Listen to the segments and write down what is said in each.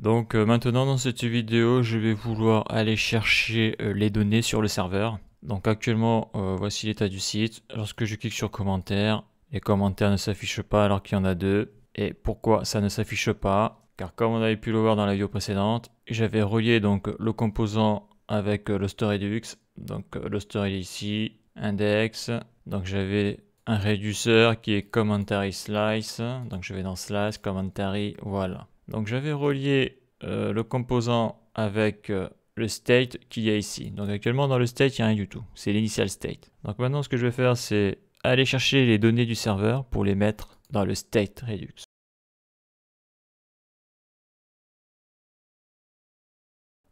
Donc maintenant dans cette vidéo, je vais vouloir aller chercher les données sur le serveur. Donc actuellement, voici l'état du site. Lorsque je clique sur commentaires, les commentaires ne s'affichent pas alors qu'il y en a deux. Et pourquoi ça ne s'affiche pas? Car comme on avait pu le voir dans la vidéo précédente, j'avais relié donc le composant avec le store Redux. Donc le store est ici, index. Donc j'avais un réduceur qui est commentary slice. Donc je vais dans slice, commentary, voilà. Donc j'avais relié le composant avec le state qu'il y a ici. Donc actuellement dans le state il n'y a rien du tout. C'est l'initial state. Donc maintenant ce que je vais faire c'est aller chercher les données du serveur pour les mettre dans le state Redux.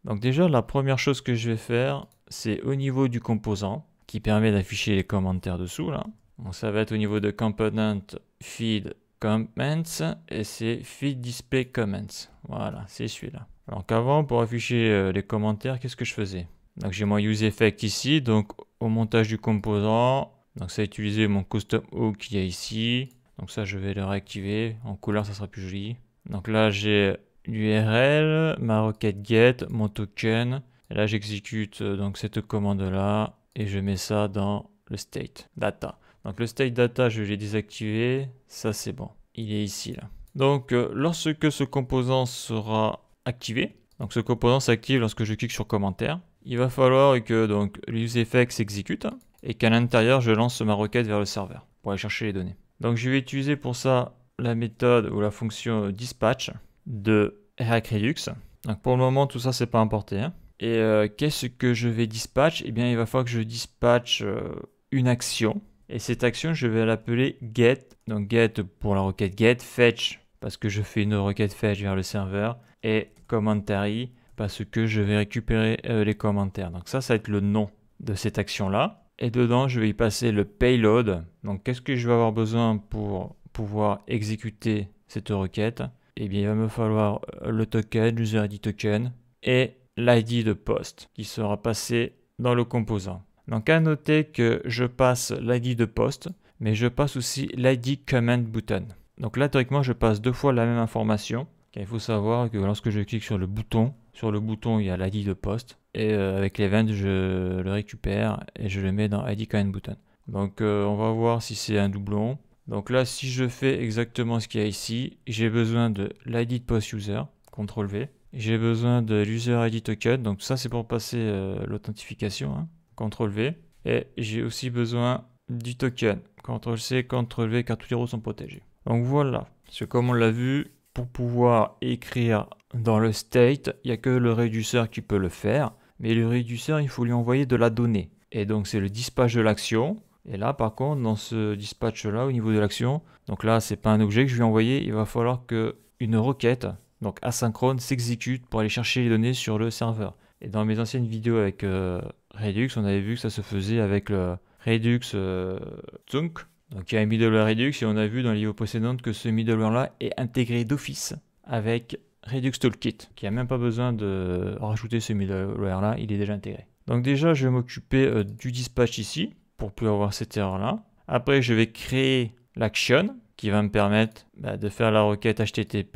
Donc déjà la première chose que je vais faire c'est au niveau du composant qui permet d'afficher les commentaires dessous là. Donc ça va être au niveau de component feed comments et c'est feed display comments. Voilà, c'est celui-là. Alors qu'avant, pour afficher les commentaires, qu'est-ce que je faisais? Donc j'ai mon use effect ici, donc au montage du composant. Donc ça a utilisé mon custom hook qui est ici. Donc ça je vais le réactiver. En couleur ça sera plus joli. Donc là j'ai l'URL, ma requête get, mon token. Et là j'exécute donc cette commande là et je mets ça dans le state data. Donc le state data, je l'ai désactivé, ça c'est bon, il est ici là. Donc lorsque ce composant sera activé, donc ce composant s'active lorsque je clique sur commentaire, il va falloir que donc l'useEffect s'exécute et qu'à l'intérieur je lance ma requête vers le serveur pour aller chercher les données. Donc je vais utiliser pour ça la méthode ou la fonction dispatch de React Redux. Donc pour le moment tout ça c'est pas importé. Hein. Et qu'est-ce que je vais dispatch? Eh bien il va falloir que je dispatch une action. Et cette action, je vais l'appeler get. Donc get pour la requête get, fetch parce que je fais une requête fetch vers le serveur et commentary parce que je vais récupérer les commentaires. Donc ça va être le nom de cette action-là. Et dedans, je vais y passer le payload. Donc qu'est-ce que je vais avoir besoin pour pouvoir exécuter cette requête? Eh bien, il va me falloir le token, l'user ID token et l'ID de post qui sera passé dans le composant. Donc à noter que je passe l'ID de poste, mais je passe aussi l'ID comment button. Donc là, théoriquement, je passe deux fois la même information. Car il faut savoir que lorsque je clique sur le bouton il y a l'ID de poste. Et avec l'event, je le récupère et je le mets dans ID comment button. Donc on va voir si c'est un doublon. Donc là, si je fais exactement ce qu'il y a ici, j'ai besoin de l'ID de post user, CTRL V. J'ai besoin de l'user ID token, donc ça c'est pour passer l'authentification. Hein. CTRL V. Et j'ai aussi besoin du token. CTRL C, CTRL V, car tous les rôles sont protégés. Donc voilà. C'est comme on l'a vu, pour pouvoir écrire dans le state, il n'y a que le réduceur qui peut le faire. Mais le réduceur, il faut lui envoyer de la donnée. Et donc c'est le dispatch de l'action. Et là, par contre, dans ce dispatch-là, au niveau de l'action, donc là, c'est pas un objet que je vais envoyer. Il va falloir qu'une requête, donc asynchrone, s'exécute pour aller chercher les données sur le serveur. Et dans mes anciennes vidéos avec Redux, on avait vu que ça se faisait avec le Redux Zunk. Donc il y a un middleware Redux et on a vu dans les vidéos précédentes que ce middleware-là est intégré d'office avec Redux Toolkit, qui n'a même pas besoin de rajouter ce middleware-là, il est déjà intégré. Donc déjà, je vais m'occuper du dispatch ici, pour plus avoir cette erreur-là. Après, je vais créer l'action, qui va me permettre de faire la requête HTTP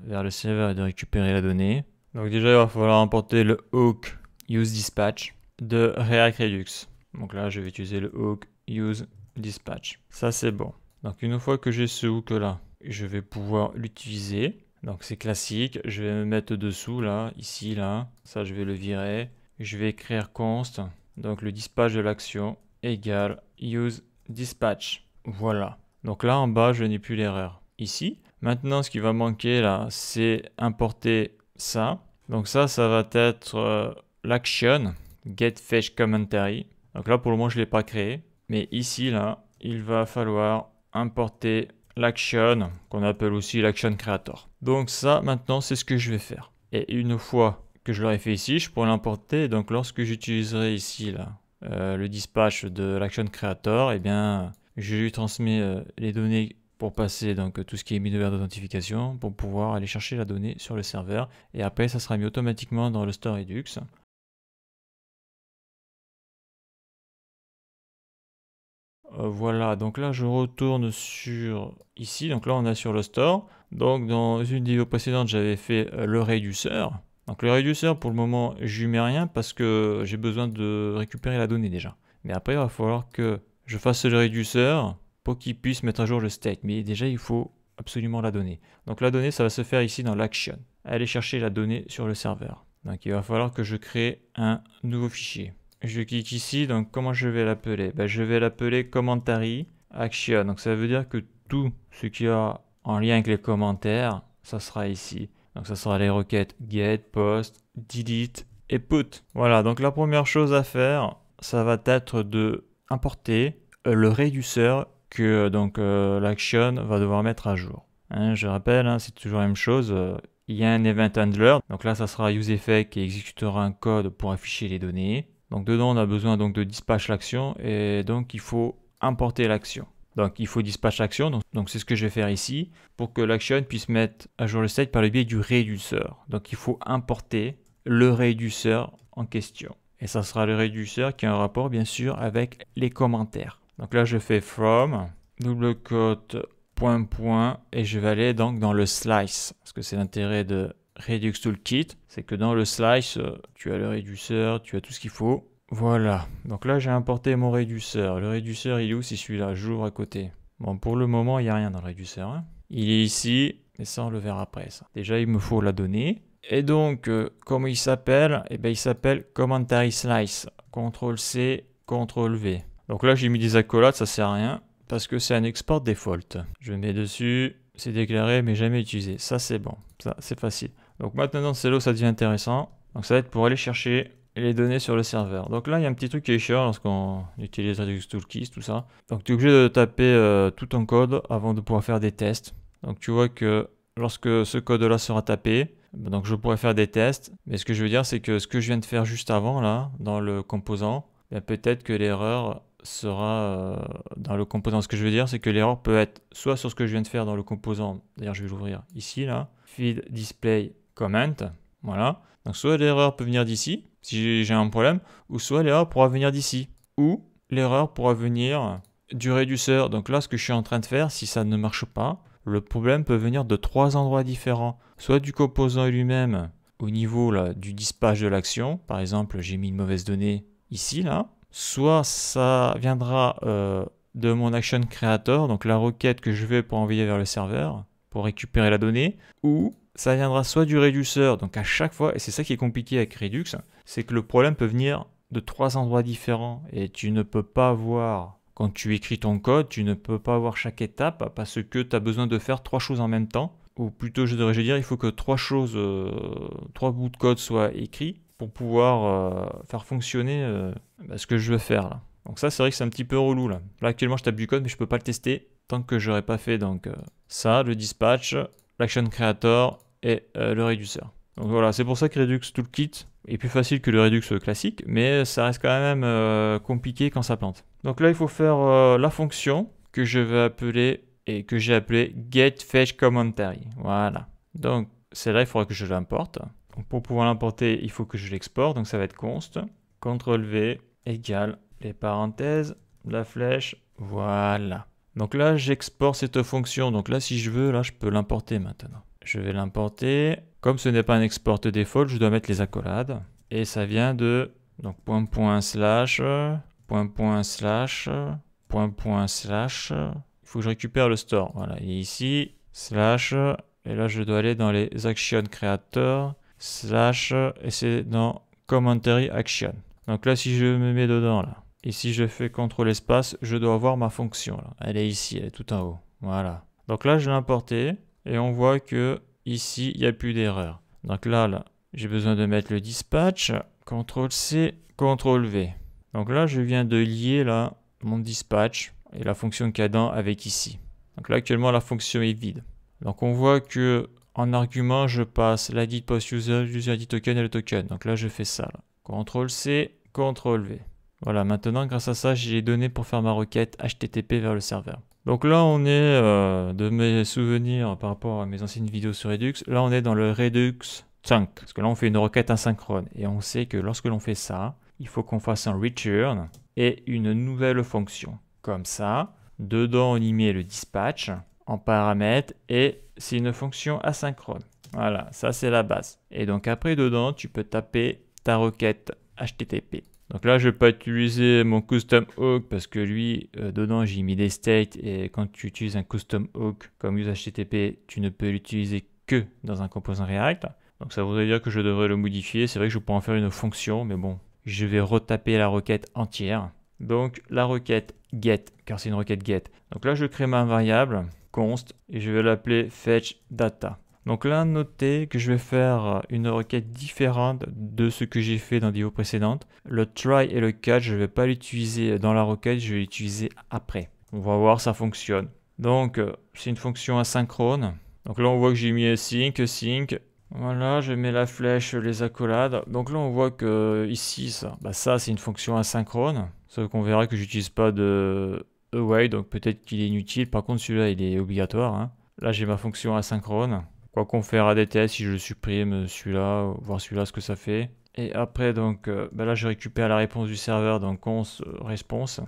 vers le serveur et de récupérer la donnée. Donc déjà, il va falloir importer le hook useDispatch de React Redux. Donc là, je vais utiliser le hook useDispatch. Ça, c'est bon. Donc une fois que j'ai ce hook-là, je vais pouvoir l'utiliser. Donc c'est classique. Je vais me mettre dessous, là, ici, là. Ça, je vais le virer. Je vais écrire const, donc le dispatch de l'action, égale useDispatch. Voilà. Donc là, en bas, je n'ai plus l'erreur. Ici. Maintenant, ce qui va manquer, là, c'est importer ça. Donc ça va être l'action get fetch commentary. Donc là pour le moment je ne l'ai pas créé. Mais ici là, il va falloir importer l'action qu'on appelle aussi l'action creator. Donc ça maintenant c'est ce que je vais faire. Et une fois que je l'aurai fait ici, je pourrai l'importer. Donc lorsque j'utiliserai ici là le dispatch de l'action creator, eh bien je lui transmets les données pour passer donc tout ce qui est middleware d'authentification pour pouvoir aller chercher la donnée sur le serveur et après ça sera mis automatiquement dans le store Redux. Voilà, donc là je retourne sur ici, donc là on a sur le store, Donc dans une vidéo précédente, j'avais fait le réduceur. Donc le réduceur, pour le moment, je lui mets rien parce que j'ai besoin de récupérer la donnée déjà. Mais après, il va falloir que je fasse le réduceur pour qu'il puisse mettre à jour le state. Mais déjà, il faut absolument la donnée. Donc la donnée, ça va se faire ici dans l'action. Aller chercher la donnée sur le serveur. Donc il va falloir que je crée un nouveau fichier. Je clique ici, donc comment je vais l'appeler? Je vais l'appeler commentary action. Donc ça veut dire que tout ce qui a en lien avec les commentaires, ça sera ici. Donc ça sera les requêtes get, post, delete et put. Voilà, donc la première chose à faire, ça va être de importer le réduceur que l'action va devoir mettre à jour. Hein, je rappelle, hein, c'est toujours la même chose. Il y a un event handler, donc là ça sera useEffect qui exécutera un code pour afficher les données. Donc dedans on a besoin donc de dispatch l'action et donc il faut importer l'action. Donc il faut dispatch l'action, donc c'est ce que je vais faire ici pour que l'action puisse mettre à jour le state par le biais du réduceur. Donc il faut importer le réduceur en question. Et ça sera le réduceur qui a un rapport bien sûr avec les commentaires. Donc là je fais from double quote point et je vais aller donc dans le slice parce que c'est l'intérêt de Redux Toolkit, c'est que dans le slice tu as le réduceur, tu as tout ce qu'il faut. Voilà, donc là j'ai importé mon réduceur. Le réduceur il est où? C'est celui-là, j'ouvre à côté. Bon, pour le moment il n'y a rien dans le réduceur. Hein. Il est ici, mais ça on le verra après ça. Déjà il me faut la donnée. Et donc, comment il s'appelle? Eh bien il s'appelle Commentary Slice. CTRL-C, CTRL-V. Donc là j'ai mis des accolades, ça sert à rien. Parce que c'est un export default. Je mets dessus, c'est déclaré mais jamais utilisé. Ça c'est bon, ça c'est facile. Donc maintenant c'est là où ça devient intéressant. Donc ça va être pour aller chercher les données sur le serveur. Donc là il y a un petit truc qui est chiant lorsqu'on utilise Redux Toolkit, tout ça. Donc tu es obligé de taper tout ton code avant de pouvoir faire des tests. Donc tu vois que lorsque ce code là sera tapé, donc je pourrais faire des tests. Mais ce que je veux dire c'est que ce que je viens de faire juste avant là, dans le composant, peut-être que l'erreur sera dans le composant. Ce que je veux dire, c'est que l'erreur peut être soit sur ce que je viens de faire dans le composant, d'ailleurs je vais l'ouvrir ici, là, feed display comment, voilà. Donc soit l'erreur peut venir d'ici, si j'ai un problème, ou soit l'erreur pourra venir d'ici, ou l'erreur pourra venir du réduceur. Donc là, ce que je suis en train de faire, si ça ne marche pas, le problème peut venir de 3 endroits différents, soit du composant lui-même, au niveau là, du dispatch de l'action, par exemple, j'ai mis une mauvaise donnée ici, là, soit ça viendra de mon action creator, donc la requête que je vais pour envoyer vers le serveur, pour récupérer la donnée, ou ça viendra soit du réduceur, donc à chaque fois, et c'est ça qui est compliqué avec Redux, c'est que le problème peut venir de 3 endroits différents, et tu ne peux pas voir, quand tu écris ton code, tu ne peux pas voir chaque étape, parce que tu as besoin de faire 3 choses en même temps, ou plutôt je devrais dire, il faut que 3 bouts de code soient écrits, pour pouvoir faire fonctionner ce que je veux faire là. Donc ça c'est vrai que c'est un petit peu relou là. Là actuellement je tape du code mais je peux pas le tester tant que j'aurais pas fait donc ça, le dispatch, l'action creator et le réduceur. Donc voilà, c'est pour ça que Redux Toolkit est plus facile que le Redux classique, mais ça reste quand même compliqué quand ça plante. Donc là il faut faire la fonction que je vais appeler et que j'ai appelée getFetchCommentary. Voilà. Donc celle-là il faudra que je l'importe. Donc pour pouvoir l'importer, il faut que je l'exporte, donc ça va être const, CTRL-V égale les parenthèses, la flèche, voilà. Donc là, j'exporte cette fonction, donc là, si je veux, là, je peux l'importer maintenant. Je vais l'importer, comme ce n'est pas un export default, je dois mettre les accolades, et ça vient de, donc slash, slash, slash, il faut que je récupère le store, voilà, et ici, slash, et là, je dois aller dans les action creator, slash, et c'est dans commentary action. Donc là, si je me mets dedans, là, et si je fais CTRL espace, je dois avoir ma fonction, là. Elle est ici, elle est tout en haut. Voilà. Donc là, je l'ai importé, et on voit que ici, il n'y a plus d'erreur. Donc là, j'ai besoin de mettre le dispatch, CTRL-C, CTRL-V. Donc là, je viens de lier, là, mon dispatch, et la fonction cadent avec ici. Donc là, actuellement, la fonction est vide. Donc on voit que en argument, je passe l'ID post user, user ID token et le token. Donc là, je fais ça. CTRL-C, CTRL-V. Voilà, maintenant, grâce à ça, j'ai les données pour faire ma requête HTTP vers le serveur. Donc là, on est, de mes souvenirs par rapport à mes anciennes vidéos sur Redux, là, on est dans le Redux Chunk. Parce que là, on fait une requête asynchrone. Et on sait que lorsque l'on fait ça, il faut qu'on fasse un return et une nouvelle fonction. Comme ça, dedans, on y met le dispatch. en paramètre et c'est une fonction asynchrone. Voilà, ça c'est la base. Et donc après dedans, tu peux taper ta requête HTTP. Donc là, je ne vais pas utiliser mon custom hook parce que lui, dedans, j'ai mis des states et quand tu utilises un custom hook comme use HTTP, tu ne peux l'utiliser que dans un composant React. Donc ça voudrait dire que je devrais le modifier. C'est vrai que je pourrais en faire une fonction, mais bon, je vais retaper la requête entière. Donc la requête get, car c'est une requête get. Donc là, je crée ma variable const et je vais l'appeler fetch data. Donc là, notez que je vais faire une requête différente de ce que j'ai fait dans des vidéos précédentes. Le try et le catch, je ne vais pas l'utiliser dans la requête, je vais l'utiliser après. On va voir, ça fonctionne. Donc, c'est une fonction asynchrone. Donc là, on voit que j'ai mis sync. Voilà, je mets la flèche, les accolades. Donc là, on voit que ici, ça c'est une fonction asynchrone. Sauf qu'on verra que j'utilise pas de await, donc peut-être qu'il est inutile. Par contre, celui-là, il est obligatoire, hein. Là, j'ai ma fonction asynchrone. Quoi qu'on fera des tests si je supprime celui-là, voir celui-là ce que ça fait. Et après, donc, là, je récupère la réponse du serveur, donc const response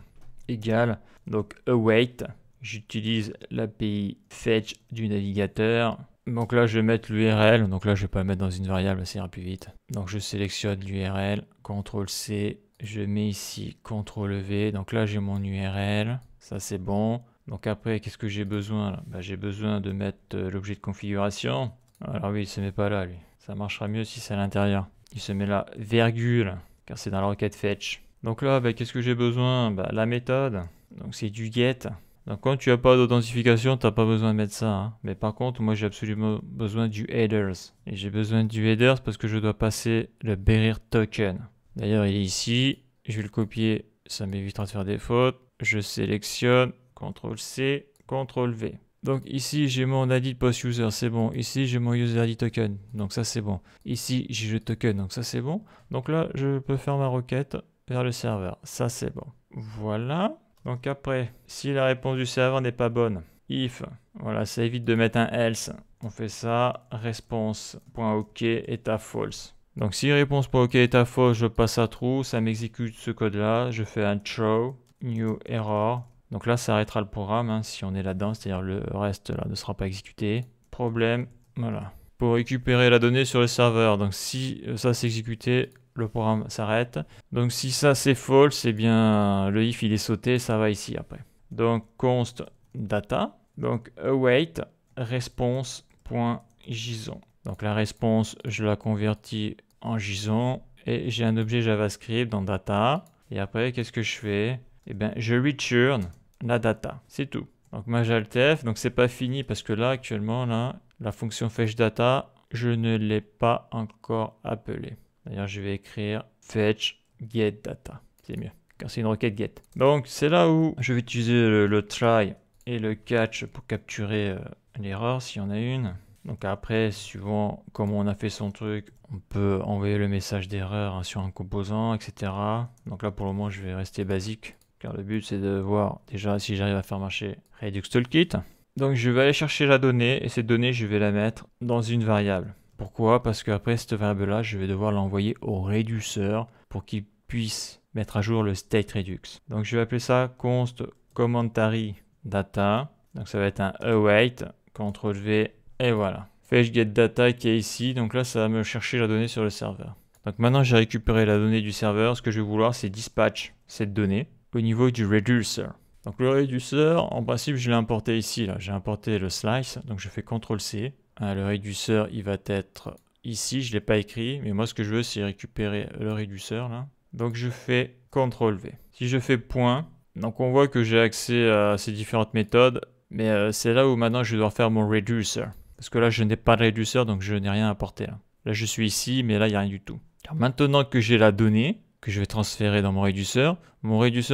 égale, donc await. J'utilise l'API fetch du navigateur. Donc là, je vais mettre l'URL. Donc là, je vais pas le mettre dans une variable, ça ira plus vite. Donc je sélectionne l'URL, CTRL-C. Je mets ici CTRL-V. Donc là, j'ai mon URL. Ça, c'est bon. Donc après, qu'est-ce que j'ai besoin là? J'ai besoin de mettre l'objet de configuration. Alors oui, il se met pas là, lui. Ça marchera mieux si c'est à l'intérieur. Il se met là, virgule, car c'est dans la requête fetch. Donc là, qu'est-ce que j'ai besoin? La méthode. Donc c'est du get. Donc quand tu n'as pas d'authentification, tu n'as pas besoin de mettre ça, hein. Mais par contre, moi j'ai absolument besoin du headers. Et j'ai besoin du headers parce que je dois passer le bearer token. D'ailleurs, il est ici. Je vais le copier, ça m'évitera de faire des fautes. Je sélectionne. CTRL-C, CTRL-V. Donc ici, j'ai mon ID post user, c'est bon. Ici, j'ai mon user ID token, donc ça c'est bon. Ici, j'ai le token, donc ça c'est bon. Donc là, je peux faire ma requête vers le serveur. Ça c'est bon. Voilà. Donc après, si la réponse du serveur n'est pas bonne, if, voilà, ça évite de mettre un else. On fait ça, response.ok est à false. Donc si réponse.ok est à false, je passe à true, ça m'exécute ce code-là. Je fais un throw, new error. Donc là, ça arrêtera le programme, hein, si on est là-dedans, c'est-à-dire le reste là ne sera pas exécuté. Problème, voilà. Pour récupérer la donnée sur le serveur, donc si ça c'est exécuté, le programme s'arrête. Donc si ça c'est false, eh bien le if il est sauté, ça va ici après. Donc const data, donc await response.json. Donc la réponse, je la convertis en JSON et j'ai un objet JavaScript dans data. Et après, qu'est-ce que je fais? Eh bien, je return la data, c'est tout. Donc majaltf, donc c'est pas fini parce que là actuellement là, la fonction fetch data, je ne l'ai pas encore appelée. D'ailleurs, je vais écrire fetch get data, c'est mieux, car c'est une requête get. Donc c'est là où je vais utiliser le try et le catch pour capturer l'erreur s'il y en a une. Donc après, suivant comment on a fait son truc, on peut envoyer le message d'erreur, hein, sur un composant, etc. Donc là pour le moment, je vais rester basique. Car le but c'est de voir déjà si j'arrive à faire marcher Redux Toolkit. Donc je vais aller chercher la donnée et cette donnée je vais la mettre dans une variable. Pourquoi? Parce qu'après cette variable là je vais devoir l'envoyer au réduceur pour qu'il puisse mettre à jour le state Redux. Donc je vais appeler ça const commentary data. Donc ça va être un await, CTRL V et voilà. Fetch get data qui est ici. Donc là ça va me chercher la donnée sur le serveur. Donc maintenant j'ai récupéré la donnée du serveur. Ce que je vais vouloir c'est dispatch cette donnée au niveau du reducer. Donc le reducer, en principe, je l'ai importé ici. J'ai importé le slice, donc je fais CTRL-C. Le reducer, il va être ici. Je ne l'ai pas écrit, mais moi, ce que je veux, c'est récupérer le reducer. Là. Donc je fais CTRL-V. Si je fais point, donc on voit que j'ai accès à ces différentes méthodes, mais c'est là où maintenant je dois faire mon reducer. Parce que là, je n'ai pas de reducer, donc je n'ai rien apporté. Là, je suis ici, mais là, il n'y a rien du tout. Alors, maintenant que j'ai la donnée, que je vais transférer dans mon réduceur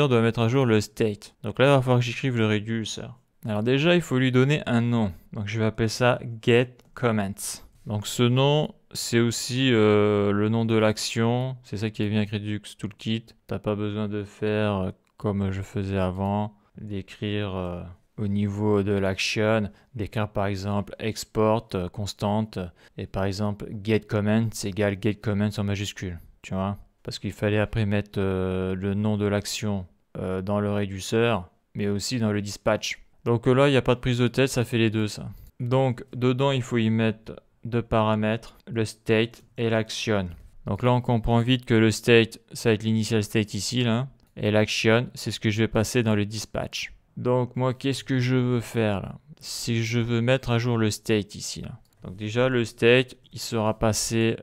doit mettre à jour le state. Donc là, il va falloir que j'écrive le réducer. Alors déjà, il faut lui donner un nom. Donc je vais appeler ça getComment. Donc ce nom, c'est aussi le nom de l'action. C'est ça qui est bien avec Redux Toolkit. T'as pas besoin de faire comme je faisais avant, d'écrire au niveau de l'action, d'écrire par exemple export constante et par exemple getComment c'est égal getComment en majuscule. Tu vois? Parce qu'il fallait après mettre le nom de l'action dans le réduceur, mais aussi dans le dispatch. Donc là, il n'y a pas de prise de tête, ça fait les deux ça. Donc dedans, il faut y mettre deux paramètres, le state et l'action. Donc là, on comprend vite que le state, ça va être l'initial state ici, là. Et l'action, c'est ce que je vais passer dans le dispatch. Donc moi, qu'est-ce que je veux faire là? Si je veux mettre à jour le state ici, là. Donc déjà, le state, il sera passé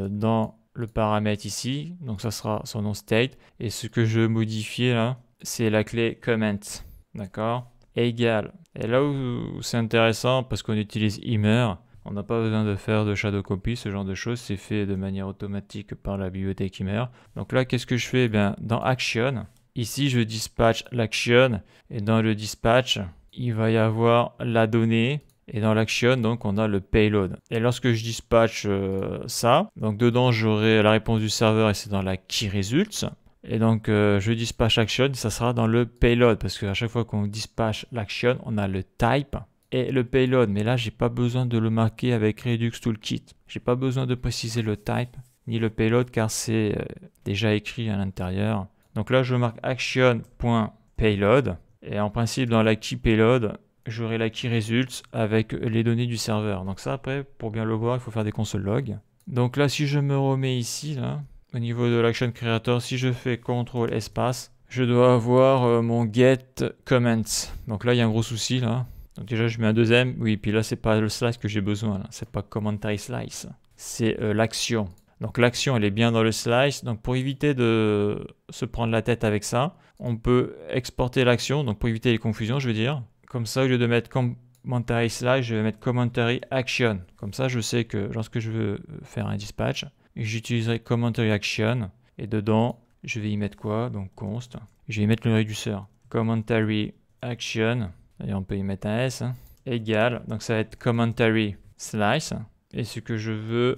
dans le paramètre ici. Donc ça sera son nom state. Et ce que je veux modifier là, c'est la clé comment. D'accord? Égal. Et là où c'est intéressant, parce qu'on utilise Immer, on n'a pas besoin de faire de shadow copy, ce genre de choses, c'est fait de manière automatique par la bibliothèque Immer. Donc là, qu'est-ce que je fais? Bien, dans Action, ici je dispatch l'action, et dans le dispatch, il va y avoir la donnée, et dans l'action, donc on a le payload. Et lorsque je dispatch ça, donc dedans j'aurai la réponse du serveur, et c'est dans la key results. Et donc, je dispatch action, ça sera dans le payload, parce qu'à chaque fois qu'on dispatch l'action, on a le type et le payload. Mais là, j'ai pas besoin de le marquer avec Redux Toolkit. J'ai pas besoin de préciser le type ni le payload, car c'est déjà écrit à l'intérieur. Donc là, je marque action.payload. Et en principe, dans la key payload, j'aurai la key results avec les données du serveur. Donc ça, après, pour bien le voir, il faut faire des console log. Donc là, si je me remets ici, là, au niveau de l'action creator, si je fais CTRL espace, je dois avoir mon get comments. Donc là, il y a un gros souci là. Donc déjà, je mets un deuxième. Oui, puis là, c'est pas le slice que j'ai besoin. C'est pas commentary slice. C'est l'action. Donc l'action, elle est bien dans le slice. Donc pour éviter de se prendre la tête avec ça, on peut exporter l'action. Donc pour éviter les confusions, je veux dire. Comme ça, au lieu de mettre commentary slice, je vais mettre commentary action. Comme ça, je sais que lorsque je veux faire un dispatch, j'utiliserai commentary action et dedans je vais y mettre quoi? Donc const, je vais y mettre le réducteur commentary action, et on peut y mettre un s, égal, donc ça va être commentary slice, et ce que je veux,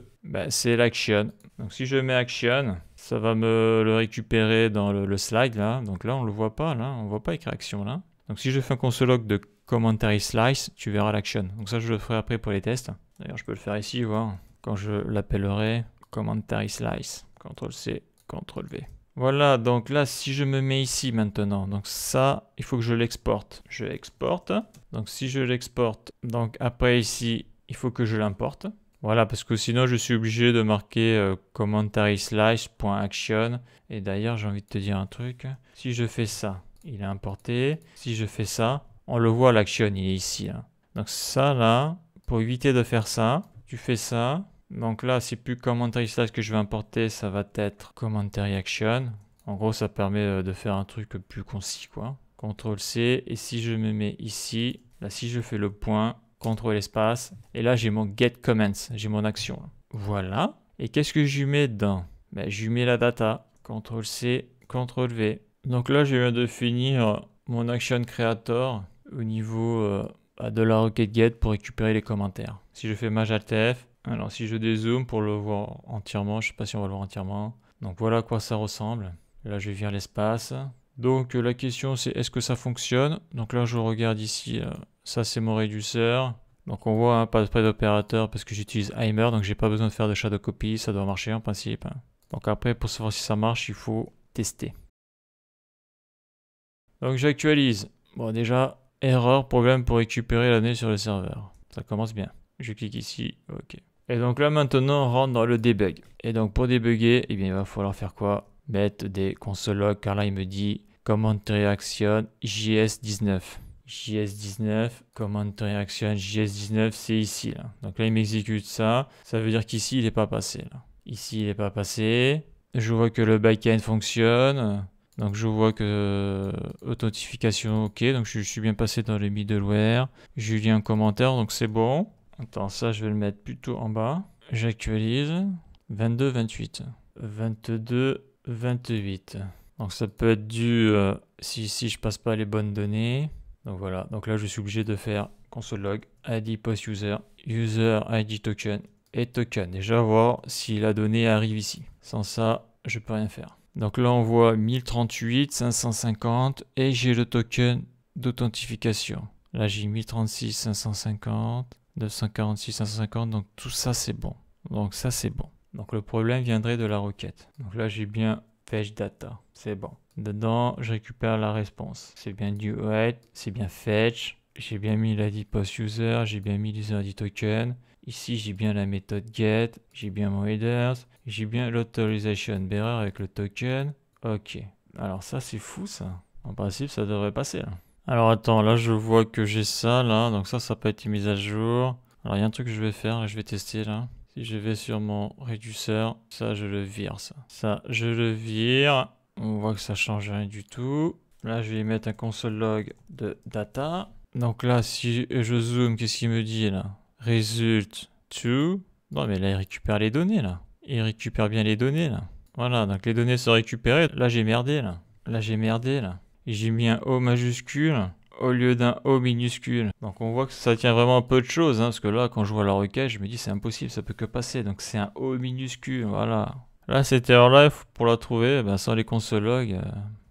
c'est l'action. Donc si je mets action, ça va me le récupérer dans le slide là. Donc là on le voit pas, là on voit pas écrire action là. Donc si je fais un console log de commentary slice, tu verras l'action. Donc ça je le ferai après pour les tests. D'ailleurs je peux le faire ici, voir quand je l'appellerai commentary slice, CTRL-C, CTRL-V. Voilà, donc là, si je me mets ici maintenant, donc ça, il faut que je l'exporte. Je exporte. Donc si je l'exporte, donc après ici, il faut que je l'importe. Voilà, parce que sinon, je suis obligé de marquer commentary slice.action. Et d'ailleurs, j'ai envie de te dire un truc. Si je fais ça, il est importé. Si je fais ça, on le voit, l'action, il est ici. Hein. Donc ça, là, pour éviter de faire ça, tu fais ça. Donc là, c'est plus commentary slice que je vais importer, ça va être commentary action. En gros, ça permet de faire un truc plus concis, quoi. CTRL-C, et si je me mets ici, là, si je fais le point, CTRL espace, et là, j'ai mon get comments, j'ai mon action. Voilà. Et qu'est-ce que je lui mets dedans? Je lui mets la data. CTRL-C, CTRL-V. Donc là, je viens de finir mon action creator au niveau de la requête get pour récupérer les commentaires. Si je fais Maj Alt F, alors si je dézoome pour le voir entièrement, je ne sais pas si on va le voir entièrement. Donc voilà à quoi ça ressemble. Là je vais vers l'espace. Donc la question c'est est-ce que ça fonctionne? Donc là je regarde ici, ça c'est mon réducteur. Donc on voit pas d'opérateur parce que j'utilise Immer, donc j'ai pas besoin de faire de shadow copy, ça doit marcher en principe. Donc après pour savoir si ça marche, il faut tester. Donc j'actualise. Bon déjà, erreur, problème pour récupérer la donnée sur le serveur. Ça commence bien. Je clique ici, ok. Et donc là maintenant on rentre dans le debug. Et donc pour débugger, eh bien, il va falloir faire quoi? Mettre des console log, car là il me dit commentary action JS19. JS19, commentary action JS19, c'est ici là. Donc là il m'exécute ça. Ça veut dire qu'ici il n'est pas passé là. Ici il n'est pas passé. Je vois que le backend fonctionne. Donc je vois que authentification ok, donc je suis bien passé dans le middleware. J'ai lu un commentaire, donc c'est bon. Attends, ça je vais le mettre plutôt en bas. J'actualise. 22, 28. 22, 28. Donc ça peut être dû si ici je passe pas les bonnes données. Donc voilà, donc là je suis obligé de faire console log, ID post user, user ID token et token. Déjà voir si la donnée arrive ici. Sans ça, je peux rien faire. Donc là on voit 1038, 550 et j'ai le token d'authentification. Là j'ai 1036, 550. 246, 550, donc tout ça c'est bon. Donc ça c'est bon. Donc le problème viendrait de la requête. Donc là j'ai bien fetch data, c'est bon. Dedans, je récupère la réponse. C'est bien du wait, c'est bien fetch. J'ai bien mis l'ID post user, j'ai bien mis l'user ID token. Ici, j'ai bien la méthode get, j'ai bien mon headers, j'ai bien l'authorization bearer avec le token. Ok. Alors ça, c'est fou ça. En principe, ça devrait passer là. Alors attends, là je vois que j'ai ça là, donc ça peut être mis à jour. Alors il y a un truc que je vais faire, je vais tester là. Si je vais sur mon réducteur, ça je le vire ça. Ça je le vire, on voit que ça change rien du tout. Là je vais mettre un console log de data. Donc là si je zoome, qu'est-ce qu'il me dit là? Result to. Non mais là il récupère les données là. Il récupère bien les données là. Voilà, donc les données sont récupérées. Là j'ai merdé là. Là j'ai merdé là. J'ai mis un O majuscule au lieu d'un O minuscule. Donc on voit que ça tient vraiment peu de choses, hein, parce que là, quand je vois la requête, je me dis c'est impossible, ça peut que passer. Donc c'est un O minuscule, voilà. Là, cette erreur-là, pour la trouver, ben, sans les console logs,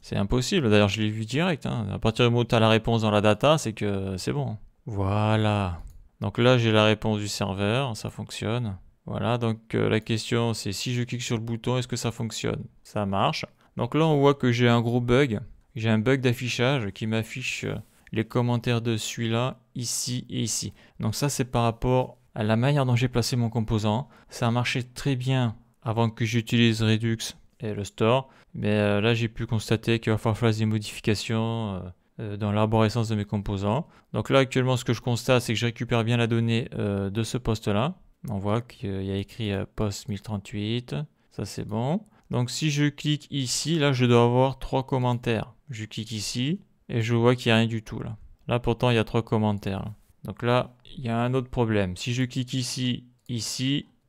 c'est impossible. D'ailleurs, je l'ai vu direct. Hein. À partir du moment où tu as la réponse dans la data, c'est que c'est bon. Voilà. Donc là, j'ai la réponse du serveur, ça fonctionne. Voilà, donc la question, c'est si je clique sur le bouton, est-ce que ça fonctionne? Ça marche. Donc là, on voit que j'ai un gros bug. J'ai un bug d'affichage qui m'affiche les commentaires de celui-là, ici et ici. Donc ça, c'est par rapport à la manière dont j'ai placé mon composant. Ça a marché très bien avant que j'utilise Redux et le store. Mais là, j'ai pu constater qu'il va falloir faire des modifications dans l'arborescence de mes composants. Donc là, actuellement, ce que je constate, c'est que je récupère bien la donnée de ce poste-là. On voit qu'il y a écrit post 1038. Ça, c'est bon. Donc si je clique ici, là, je dois avoir 3 commentaires. Je clique ici et je vois qu'il n'y a rien du tout là. Là pourtant il y a 3 commentaires. Là. Donc là il y a un autre problème. Si je clique ici,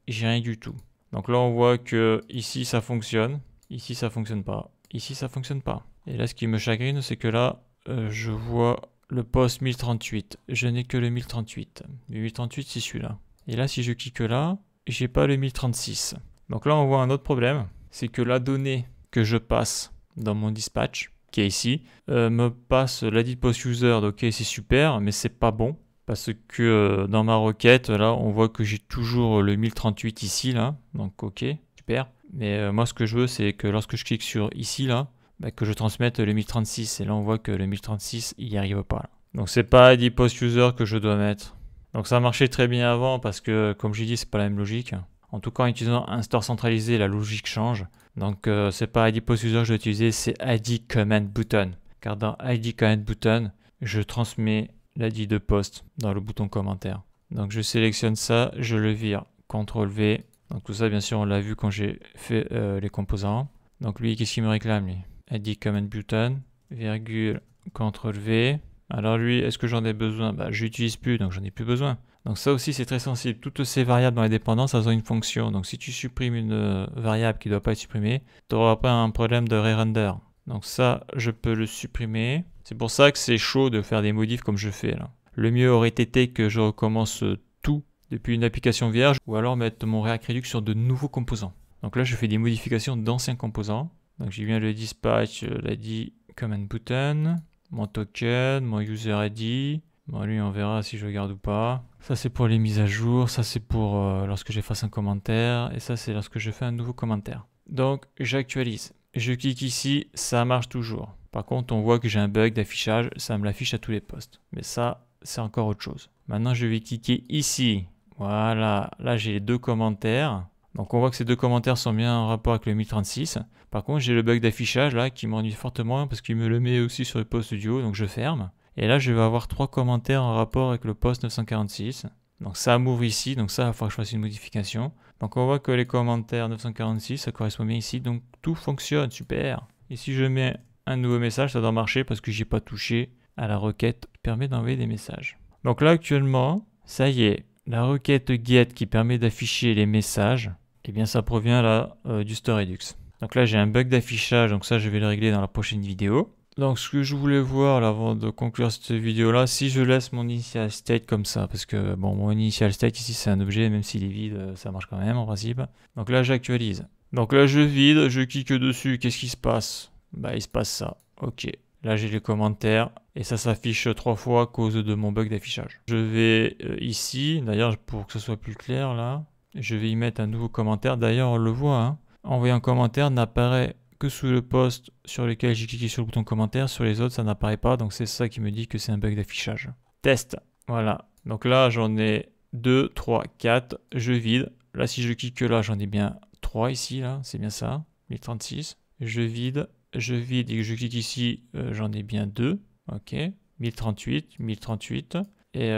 j'ai rien du tout. Donc là on voit que ici ça fonctionne, ici ça fonctionne pas, ici ça fonctionne pas. Et là ce qui me chagrine c'est que là je vois le post 1038. Je n'ai que le 1038. Le 1038 c'est celui-là. Et là si je clique là, j'ai pas le 1036. Donc là on voit un autre problème, c'est que la donnée que je passe dans mon dispatch, qui est ici, me passe l'ID post user, ok c'est super, mais c'est pas bon, parce que dans ma requête, là, on voit que j'ai toujours le 1038 ici, là, donc ok, super. Mais moi, ce que je veux, c'est que lorsque je clique sur ici, là, bah, que je transmette le 1036, et là, on voit que le 1036, il n'y arrive pas. Là. Donc c'est pas ID post user que je dois mettre. Donc ça marchait très bien avant, parce que, comme j'ai dit, c'est pas la même logique. En tout cas, en utilisant un store centralisé, la logique change. Donc, c'est pas ID post user que je dois utiliser, c'est ID command button. Car dans ID command button, je transmets l'ID de poste dans le bouton commentaire. Donc, je sélectionne ça, je le vire, CTRL V. Donc, tout ça, bien sûr, on l'a vu quand j'ai fait les composants. Donc, lui, qu'est-ce qu'il me réclame, lui? ID command button, virgule, CTRL V. Alors, lui, est-ce que j'en ai besoin? Bah, je l'utilise plus, donc j'en ai plus besoin. Donc ça aussi c'est très sensible. Toutes ces variables dans les dépendances, elles ont une fonction. Donc si tu supprimes une variable qui ne doit pas être supprimée, tu auras après un problème de re-render. Donc ça, je peux le supprimer. C'est pour ça que c'est chaud de faire des modifs comme je fais là. Le mieux aurait été que je recommence tout depuis une application vierge ou alors mettre mon React Redux sur de nouveaux composants. Donc là, je fais des modifications d'anciens composants. Donc j'ai bien le dispatch, l'ID command button, mon token, mon user ID. Bon, lui, on verra si je le garde ou pas. Ça, c'est pour les mises à jour. Ça, c'est pour lorsque j'efface un commentaire. Et ça, c'est lorsque je fais un nouveau commentaire. Donc, j'actualise. Je clique ici, ça marche toujours. Par contre, on voit que j'ai un bug d'affichage. Ça me l'affiche à tous les postes. Mais ça, c'est encore autre chose. Maintenant, je vais cliquer ici. Voilà. Là, j'ai les 2 commentaires. Donc, on voit que ces 2 commentaires sont bien en rapport avec le 1036. Par contre, j'ai le bug d'affichage là qui m'ennuie fortement parce qu'il me le met aussi sur le poste du haut. Donc, je ferme. Et là, je vais avoir 3 commentaires en rapport avec le post 946. Donc ça m'ouvre ici, donc ça, il va falloir que je fasse une modification. Donc on voit que les commentaires 946, ça correspond bien ici, donc tout fonctionne, super. Et si je mets un nouveau message, ça doit marcher parce que j'ai pas touché à la requête qui permet d'envoyer des messages. Donc là, actuellement, ça y est, la requête get qui permet d'afficher les messages, eh bien ça provient là du store Redux. Donc là, j'ai un bug d'affichage, donc ça, je vais le régler dans la prochaine vidéo. Donc ce que je voulais voir là, avant de conclure cette vidéo là, si je laisse mon initial state comme ça, parce que bon, mon initial state ici c'est un objet, même s'il est vide, ça marche quand même en principe. Donc là j'actualise. Donc là je vide, je clique dessus, qu'est-ce qui se passe? Bah il se passe ça, ok. Là j'ai les commentaires et ça s'affiche 3 fois à cause de mon bug d'affichage. Je vais ici, d'ailleurs pour que ce soit plus clair là, je vais y mettre un nouveau commentaire, d'ailleurs on le voit, hein. Envoyer un commentaire n'apparaît que sous le post sur lequel j'ai cliqué sur le bouton commentaire. Sur les autres, ça n'apparaît pas. Donc c'est ça qui me dit que c'est un bug d'affichage. Test. Voilà. Donc là, j'en ai 2, 3, 4. Je vide. Là, si je clique là, j'en ai bien 3 ici. Là, c'est bien ça. 1036. Je vide et que je clique ici, j'en ai bien 2. Ok. 1038, 1038. Et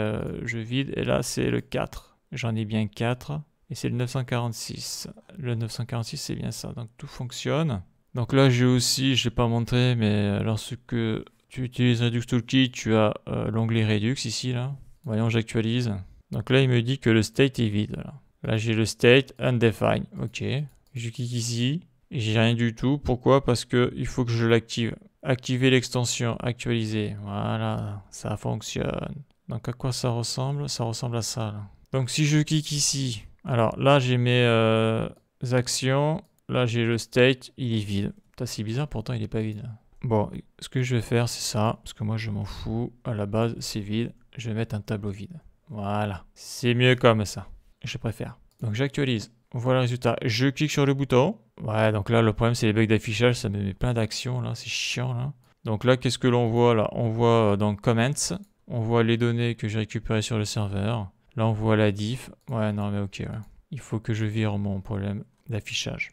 je vide. Et là, c'est le 4. J'en ai bien 4. Et c'est le 946. Le 946, c'est bien ça. Donc tout fonctionne. Donc là, j'ai aussi, je ne l'ai pas montré, mais lorsque tu utilises Redux Toolkit, tu as l'onglet Redux ici, là. Voyons, j'actualise. Donc là, il me dit que le state est vide. Là, j'ai le state undefined. Ok. Je clique ici et j'ai rien du tout. Pourquoi? Parce qu'il faut que je l'active. Activer l'extension, actualiser. Voilà, ça fonctionne. Donc à quoi ça ressemble? Ça ressemble à ça, là. Donc si je clique ici, alors là, j'ai mes actions. Là, j'ai le state, il est vide. C'est bizarre, pourtant, il n'est pas vide. Bon, ce que je vais faire, c'est ça. Parce que moi, je m'en fous. À la base, c'est vide. Je vais mettre un tableau vide. Voilà. C'est mieux comme ça. Je préfère. Donc, j'actualise. On voit le résultat. Je clique sur le bouton. Ouais, donc là, le problème, c'est les bugs d'affichage. Ça me met plein d'actions, là. C'est chiant, là. Donc là, qu'est-ce que l'on voit, là? On voit dans Comments. On voit les données que j'ai récupérées sur le serveur. Là, on voit la diff. Ouais, non, mais ok. Ouais. Il faut que je vire mon problème d'affichage.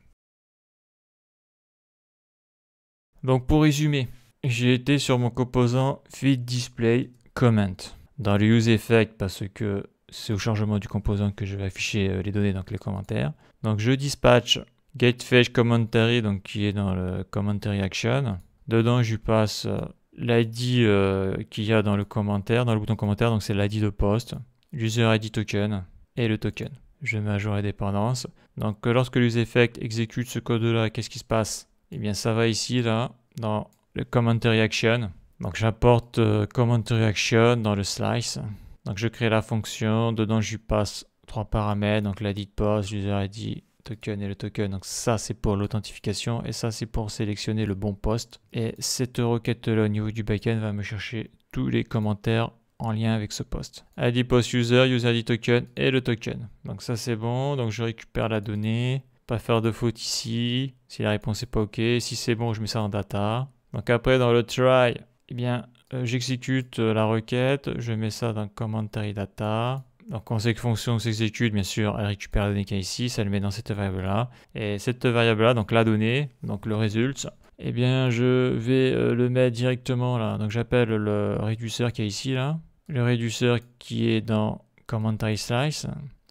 Donc, pour résumer, j'ai été sur mon composant Feed Display Comment. Dans le Use Effect, parce que c'est au chargement du composant que je vais afficher les données, donc les commentaires. Donc, je dispatch GetFetch Commentary, donc qui est dans le Commentary Action. Dedans, je lui passe l'ID qu'il y a dans le commentaire, dans le bouton commentaire, donc c'est l'ID de poste. User ID token et le token. Je mets à jour les dépendances. Donc lorsque l'useEffect exécute ce code-là, qu'est-ce qui se passe? Eh bien ça va ici, là, dans le commentary action. Donc j'apporte commentary action dans le slice. Donc je crée la fonction, dedans je lui passe 3 paramètres, donc l'ID de poste, user ID, token et le token. Donc ça c'est pour l'authentification et ça c'est pour sélectionner le bon poste. Et cette requête-là au niveau du backend va me chercher tous les commentaires en lien avec ce poste. ID post user, user ID token et le token. Donc ça c'est bon, donc je récupère la donnée, pas faire de faute ici, si la réponse n'est pas ok, si c'est bon je mets ça en data. Donc après dans le try, eh bien j'exécute la requête, je mets ça dans commentary data. Donc quand cette fonction s'exécute, bien sûr elle récupère la donnée qu'il y a ici, ça le met dans cette variable là. Et cette variable là, donc la donnée, donc le result, eh bien je vais le mettre directement là. Donc j'appelle le réduceur qui est ici là. Le réduceur qui est dans Commentary Slice.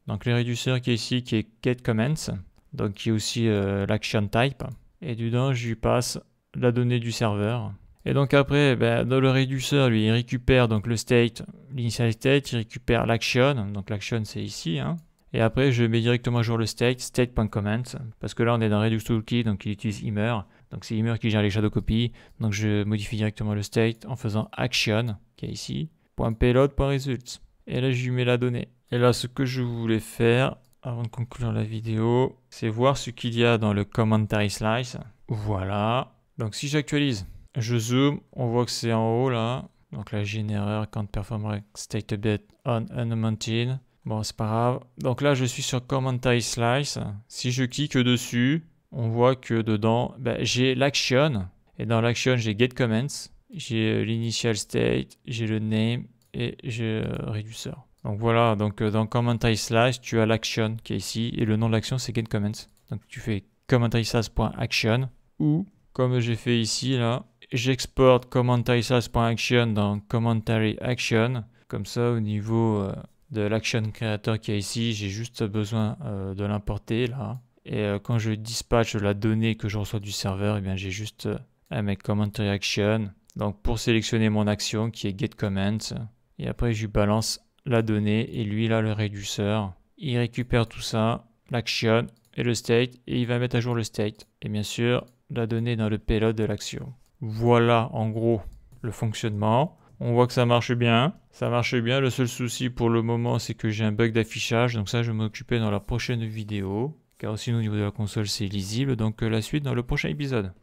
Donc le réduceur qui est ici, qui est getComments. Donc qui est aussi l'action type. Et dedans, je lui passe la donnée du serveur. Et donc après, dans le réduceur, lui, il récupère donc le state, l'initial state, il récupère l'action. Donc l'action, c'est ici. Hein. Et après, je mets directement à jour le state.comment. Parce que là, on est dans Redux Toolkit, donc il utilise Immer. Donc c'est Immer qui gère les shadow copies. Donc je modifie directement le state en faisant action, qui est ici. .payload.results. Et là, je lui mets la donnée. Et là, ce que je voulais faire, avant de conclure la vidéo, c'est voir ce qu'il y a dans le commentary slice. Voilà. Donc, si j'actualise, je zoome, on voit que c'est en haut, là. Donc là, j'ai une erreur quand perform state update on unmounted. Bon, c'est pas grave. Donc là, je suis sur commentary slice. Si je clique dessus, on voit que dedans, j'ai l'action. Et dans l'action, j'ai getComments. J'ai l'initial state, j'ai le name et j'ai le réduceur. Donc voilà, donc dans commentary slice, tu as l'action qui est ici et le nom de l'action c'est getComments. Donc tu fais commentary slice.action ou comme j'ai fait ici là, j'exporte commentary slice.action dans commentary action. Comme ça au niveau de l'action creator qui est ici, j'ai juste besoin de l'importer là. Et quand je dispatche la donnée que je reçois du serveur, eh bien j'ai juste à mettre commentary action. Donc pour sélectionner mon action qui est getComments, et après je lui balance la donnée et lui là le réduceur, il récupère tout ça, l'action et le state et il va mettre à jour le state et bien sûr la donnée dans le payload de l'action. Voilà en gros le fonctionnement. On voit que ça marche bien. Le seul souci pour le moment c'est que j'ai un bug d'affichage, donc ça je vais m'occuper dans la prochaine vidéo car aussi au niveau de la console c'est lisible, donc la suite dans le prochain épisode.